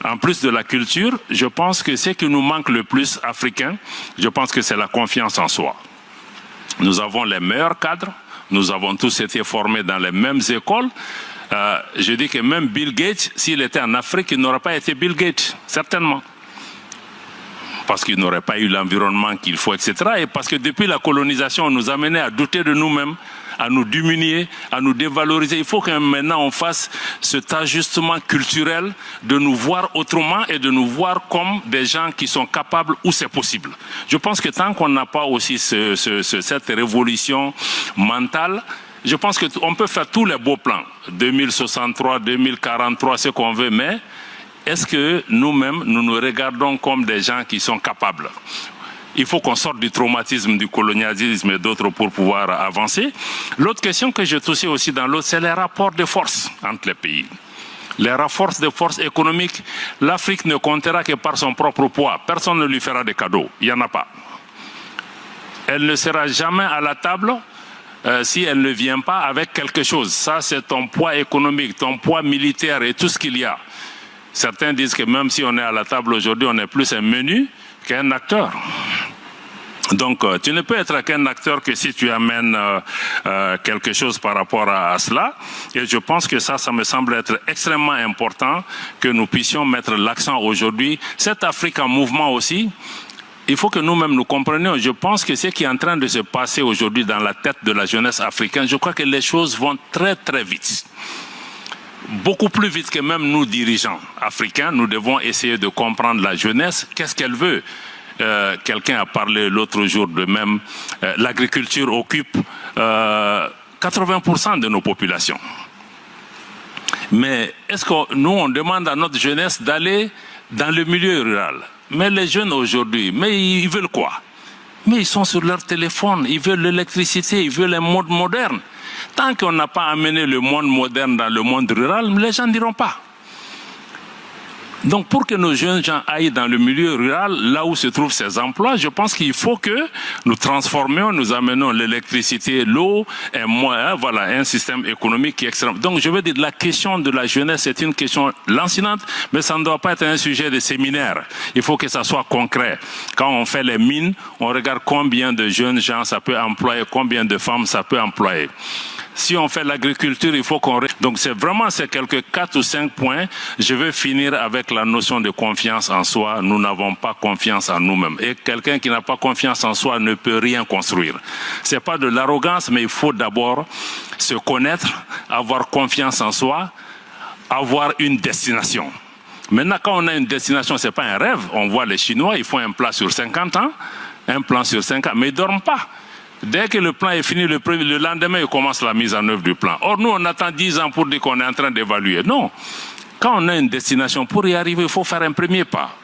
En plus de la culture, je pense que ce qui nous manque le plus africain, je pense que c'est la confiance en soi. Nous avons les meilleurs cadres, nous avons tous été formés dans les mêmes écoles. Je dis que même Bill Gates, s'il était en Afrique, il n'aurait pas été Bill Gates, certainement. Parce qu'il n'aurait pas eu l'environnement qu'il faut, etc. Et parce que depuis la colonisation, on nous a amené à douter de nous-mêmes, à nous diminuer, à nous dévaloriser. Il faut que maintenant on fasse cet ajustement culturel de nous voir autrement et de nous voir comme des gens qui sont capables où c'est possible. Je pense que tant qu'on n'a pas aussi cette révolution mentale, je pense qu'on peut faire tous les beaux plans, 2063, 2043, ce qu'on veut, mais est-ce que nous-mêmes, nous nous regardons comme des gens qui sont capables? Il faut qu'on sorte du traumatisme, du colonialisme et d'autres pour pouvoir avancer. L'autre question que je touchais aussi dans l'autre, c'est les rapports de force entre les pays. Les rapports de force économique, l'Afrique ne comptera que par son propre poids. Personne ne lui fera des cadeaux. Il n'y en a pas. Elle ne sera jamais à la table si elle ne vient pas avec quelque chose. Ça, c'est ton poids économique, ton poids militaire et tout ce qu'il y a. Certains disent que même si on est à la table aujourd'hui, on est plus un menu qu'un acteur. Donc, tu ne peux être qu'un acteur que si tu amènes quelque chose par rapport à cela. Et je pense que ça me semble être extrêmement important que nous puissions mettre l'accent aujourd'hui. Cette Afrique en mouvement aussi, il faut que nous-mêmes nous comprenions. Je pense que ce qui est en train de se passer aujourd'hui dans la tête de la jeunesse africaine, je crois que les choses vont très très vite. Beaucoup plus vite que même nous, dirigeants africains, nous devons essayer de comprendre la jeunesse. Qu'est-ce qu'elle veut? Quelqu'un a parlé l'autre jour de même, l'agriculture occupe 80% de nos populations. Mais est-ce que nous, on demande à notre jeunesse d'aller dans le milieu rural? Mais les jeunes aujourd'hui, mais ils veulent quoi? Mais ils sont sur leur téléphone, ils veulent l'électricité, ils veulent un monde moderne. Tant qu'on n'a pas amené le monde moderne dans le monde rural, les gens n'iront pas. Donc pour que nos jeunes gens aillent dans le milieu rural, là où se trouvent ces emplois, je pense qu'il faut que nous transformions, nous amenons l'électricité, l'eau, voilà, un système économique qui est extrêmement... Donc je veux dire, la question de la jeunesse est une question lancinante, mais ça ne doit pas être un sujet de séminaire. Il faut que ça soit concret. Quand on fait les mines, on regarde combien de jeunes gens ça peut employer, combien de femmes ça peut employer. Si on fait l'agriculture, il faut qu'on... Donc c'est vraiment ces quelques 4 ou 5 points. Je veux finir avec la notion de confiance en soi. Nous n'avons pas confiance en nous-mêmes. Et quelqu'un qui n'a pas confiance en soi ne peut rien construire. Ce n'est pas de l'arrogance, mais il faut d'abord se connaître, avoir confiance en soi, avoir une destination. Maintenant, quand on a une destination, ce n'est pas un rêve. On voit les Chinois, ils font un plan sur 50 ans, un plan sur 5 ans, mais ils ne dorment pas. Dès que le plan est fini, le lendemain, il commence la mise en œuvre du plan. Or, nous, on attend 10 ans pour dire qu'on est en train d'évaluer. Non. Quand on a une destination, pour y arriver, il faut faire un premier pas.